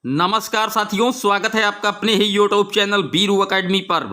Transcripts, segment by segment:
नमस्कार साथियों, स्वागत है आपका अपने ही यूट्यूब चैनल बीरू एकेडमी पर।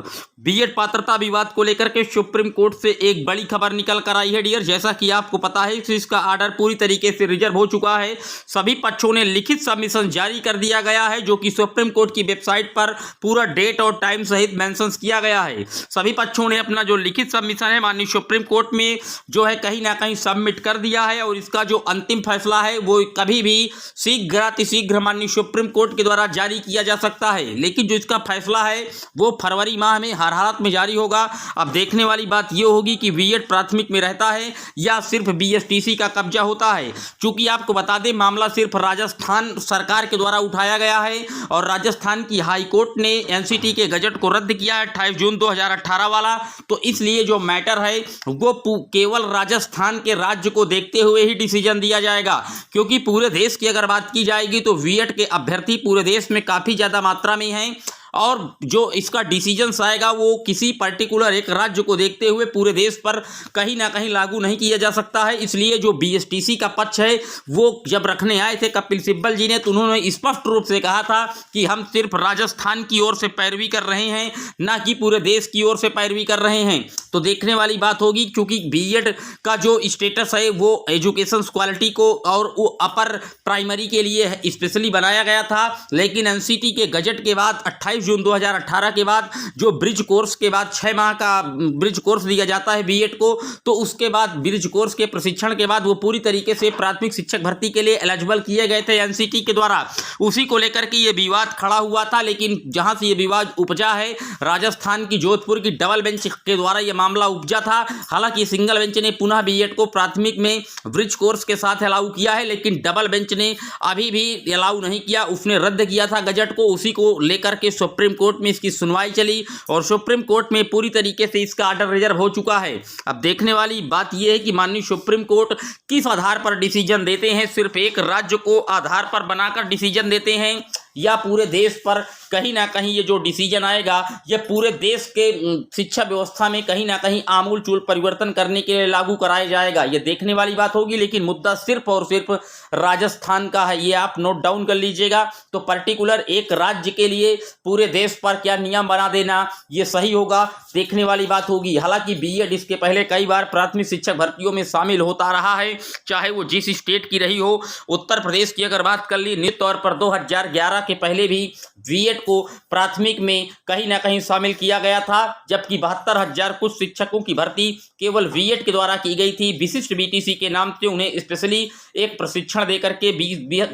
बीएड पात्रता विवाद को लेकर के सुप्रीम कोर्ट से एक बड़ी खबर निकल कर आई है डियर। जैसा कि आपको पता है कि इसका आर्डर पूरी तरीके से रिजर्व हो चुका है। सभी पक्षों ने लिखित सबमिशन जारी कर दिया गया है, जो कि सुप्रीम कोर्ट की वेबसाइट पर पूरा डेट और टाइम सहित मेंशन किया गया है। सभी पक्षों ने अपना जो लिखित सबमिशन है माननीय सुप्रीम कोर्ट में जो है कहीं ना कहीं सबमिट कर दिया है, और इसका जो अंतिम फैसला है वो कभी भी शीघ्र माननीय सुप्रीम कोर्ट के द्वारा जारी किया जा सकता है। लेकिन जो इसका फैसला है वो फरवरी माह में हर हालत में जारी होगा। अब देखने वाली बात ये होगी कि बीएड प्राथमिक में रहता है या सिर्फ बीएसटीसी का कब्जा होता है। चूंकि आपको बता दें, मामला सिर्फ राजस्थान सरकार के द्वारा उठाया गया है और राजस्थान की हाई कोर्ट ने एनसीटी के गजट को रद्द किया है 28 जून 2018 वाला। तो इसलिए जो मैटर है वो केवल राजस्थान के राज्य को देखते हुए ही डिसीजन दिया जाएगा, क्योंकि पूरे देश की अगर बात की जाएगी तो बीएड के अभ्यर्थी पूरे देश में काफी ज्यादा मात्रा में हैं, और जो इसका डिसीजंस आएगा वो किसी पर्टिकुलर एक राज्य को देखते हुए पूरे देश पर कहीं ना कहीं लागू नहीं किया जा सकता है। इसलिए जो बीएसटीसी का पक्ष है वो जब रखने आए थे कपिल सिब्बल जी ने, तो उन्होंने स्पष्ट रूप से कहा था कि हम सिर्फ राजस्थान की ओर से पैरवी कर रहे हैं, ना कि पूरे देश की ओर से पैरवी कर रहे हैं। तो देखने वाली बात होगी, क्योंकि बीएड का जो स्टेटस है वो एजुकेशन क्वालिटी को और वो अपर प्राइमरी के लिए स्पेशली बनाया गया था। लेकिन एनसीटी के गजट के बाद 28 जून 2018 के बाद जो ब्रिज कोर्स के बाद 6 माह का ब्रिज कोर्स दिया जाता है बीएड को, तो उसके बाद ब्रिज कोर्स के प्रशिक्षण के बाद वो पूरी तरीके से प्राथमिक शिक्षक भर्ती के लिए एलिजिबल किए गए थे एनसीटी के द्वारा। उसी को लेकर के ये विवाद खड़ा हुआ था। लेकिन जहां से ये विवाद उपजा है, राजस्थान की जोधपुर की डबल बेंच के द्वारा ये मामला उपजा था। हालांकि सिंगल बेंच ने पुनः बीएड को प्राथमिक में ब्रिज कोर्स के साथ अलाउ किया है, लेकिन डबल बेंच ने अभी भी अलाउ नहीं किया, उसने रद्द किया था गजट को। उसी को लेकर के सुप्रीम कोर्ट में इसकी सुनवाई चली और सुप्रीम कोर्ट में पूरी तरीके से इसका आर्डर रिजर्व हो चुका है। अब देखने वाली बात यह है कि माननीय सुप्रीम कोर्ट किस आधार पर डिसीजन देते हैं। सिर्फ एक राज्य को आधार पर बनाकर डिसीजन देते हैं या पूरे देश पर कहीं ना कहीं ये जो डिसीजन आएगा ये पूरे देश के शिक्षा व्यवस्था में कहीं ना कहीं आमूल चूल परिवर्तन करने के लिए लागू कराया जाएगा, ये देखने वाली बात होगी। लेकिन मुद्दा सिर्फ और सिर्फ राजस्थान का है, ये आप नोट डाउन कर लीजिएगा। तो पर्टिकुलर एक राज्य के लिए पूरे देश पर क्या नियम बना देना ये सही होगा, देखने वाली बात होगी। हालांकि बीएड इसके पहले कई बार प्राथमिक शिक्षक भर्तियों में शामिल होता रहा है, चाहे वो जिस स्टेट की रही हो। उत्तर प्रदेश की अगर बात कर ली, निश्चित तौर पर 2011 के पहले भी बीएड को प्राथमिक में कहीं ना कहीं शामिल किया गया था, जबकि 72,000 कुछ शिक्षकों की भर्ती केवल बीएड के द्वारा की गई थी। विशिष्ट बीटीसी के नाम से उन्हें स्पेशली एक प्रशिक्षण देकर के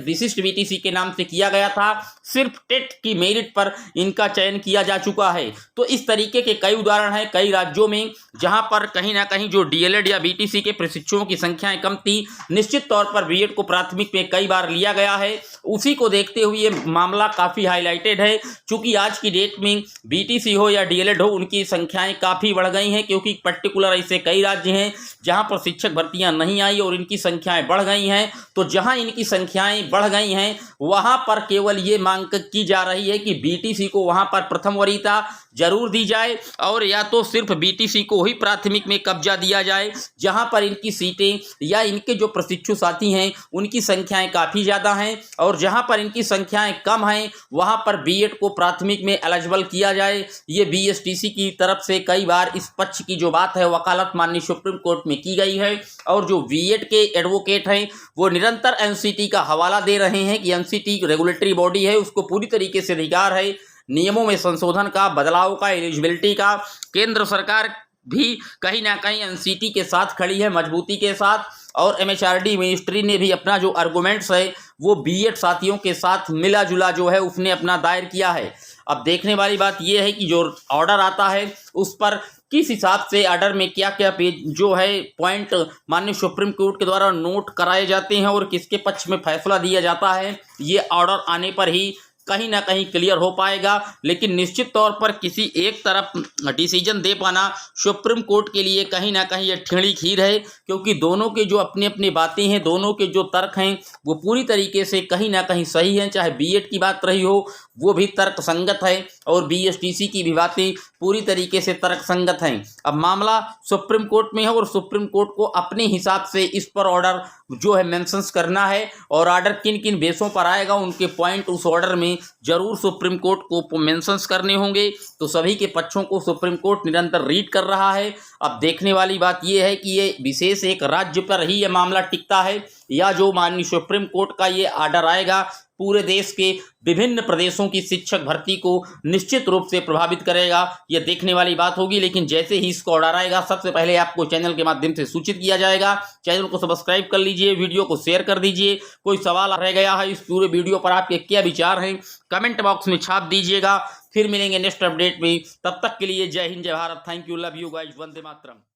विशिष्ट बीटीसी के नाम से किया गया था। सिर्फ टेट की मेरिट पर इनका चयन किया जा चुका है। तो इस तरीके के कई उदाहरण हैं कई राज्यों में, जहां पर कहीं ना कहीं जो डीएलएड या बीटीसी के प्रशिक्षुओं की संख्याएं कम थी, निश्चित तौर पर बीएड को प्राथमिक में कई बार लिया गया है। उसी को देखते हुए ये मामला काफी हाईलाइटेड है, क्योंकि आज की डेट में बीटीसी हो या डीएलएड हो, उनकी संख्याएं काफी बढ़ गई हैं। क्योंकि पर्टिकुलर ऐसे कई राज्य हैं जहां पर शिक्षक भर्तियां नहीं आई और इनकी संख्याएं बढ़ गई हैं। तो जहां इनकी संख्याएं बढ़ गई हैं वहां पर केवल ये मांग की जा रही है कि बीटीसी को वहां पर प्रथम वरीयता जरूर दी जाए, और या तो सिर्फ बीटीसी को ही प्राथमिक में कब्जा दिया जाए, जहां पर इनकी सीटें या इनके जो प्रशिक्षु साथी हैं उनकी संख्याएं काफी ज्यादा हैं, और जहां पर इनकी संख्याएं कम हैं वहां पर बीएड को प्राथमिक में एलिजिबल किया जाए। ये बीएसटीसी की तरफ से कई बार इस पक्ष की जो बात है वकालत माननीय सुप्रीम कोर्ट में की गई है, और जो बीएड के एडवोकेट हैं वो निरंतर एनसीटी का हवाला दे रहे हैं कि एनसीटी रेगुलेटरी बॉडी है, उसको पूरी तरीके से अधिकार है नियमों में संशोधन का, बदलाव का, एलिजिबिलिटी का। केंद्र सरकार भी कहीं ना कहीं एनसीटी के साथ खड़ी है मजबूती के साथ, और एमएचआरडी मिनिस्ट्री ने भी अपना जो आर्गुमेंट्स है वो बीएड साथियों के साथ मिला जुला जो है उसने अपना दायर किया है। अब देखने वाली बात यह है कि जो ऑर्डर आता है उस पर किस हिसाब से ऑर्डर में क्या क्या पेज जो है पॉइंट माननीय सुप्रीम कोर्ट के द्वारा नोट कराए जाते हैं और किसके पक्ष में फैसला दिया जाता है, ये ऑर्डर आने पर ही कहीं ना कहीं क्लियर हो पाएगा। लेकिन निश्चित तौर पर किसी एक तरफ डिसीजन दे पाना सुप्रीम कोर्ट के लिए कहीं ना कहीं ये ठेड़ी खीर है, क्योंकि दोनों के जो अपनी अपनी बातें हैं, दोनों के जो तर्क हैं वो पूरी तरीके से कहीं ना कहीं सही हैं। चाहे बीएड की बात रही हो वो भी तर्क संगत है, और बीएसटीसी की भी बातें पूरी तरीके से तर्कसंगत हैं। अब मामला सुप्रीम कोर्ट में है और सुप्रीम कोर्ट को अपने हिसाब से इस पर ऑर्डर जो है मेंशंस करना है, और ऑर्डर किन किन बेसों पर आएगा उनके पॉइंट उस ऑर्डर में जरूर सुप्रीम कोर्ट को मेंशंस करने होंगे। तो सभी के पक्षों को सुप्रीम कोर्ट निरंतर रीड कर रहा है। अब देखने वाली बात यह है कि ये विशेष एक राज्य पर ही यह मामला टिकता है, या जो माननीय सुप्रीम कोर्ट का ये ऑर्डर आएगा पूरे देश के विभिन्न प्रदेशों की शिक्षक भर्ती को निश्चित रूप से प्रभावित करेगा। यह देखने वाली बात होगी। लेकिन जैसे ही इसका ऑर्डर आएगा सबसे पहले आपको चैनल के माध्यम से सूचित किया जाएगा। चैनल को सब्सक्राइब कर लीजिए, वीडियो को शेयर कर दीजिए। कोई सवाल रह गया है इस पूरे वीडियो पर, आपके क्या विचार हैं कमेंट बॉक्स में छाप दीजिएगा। फिर मिलेंगे नेक्स्ट अपडेट में, तब तक के लिए जय हिंद, जय Bharat. Thank you, love you guys, Vande Mataram.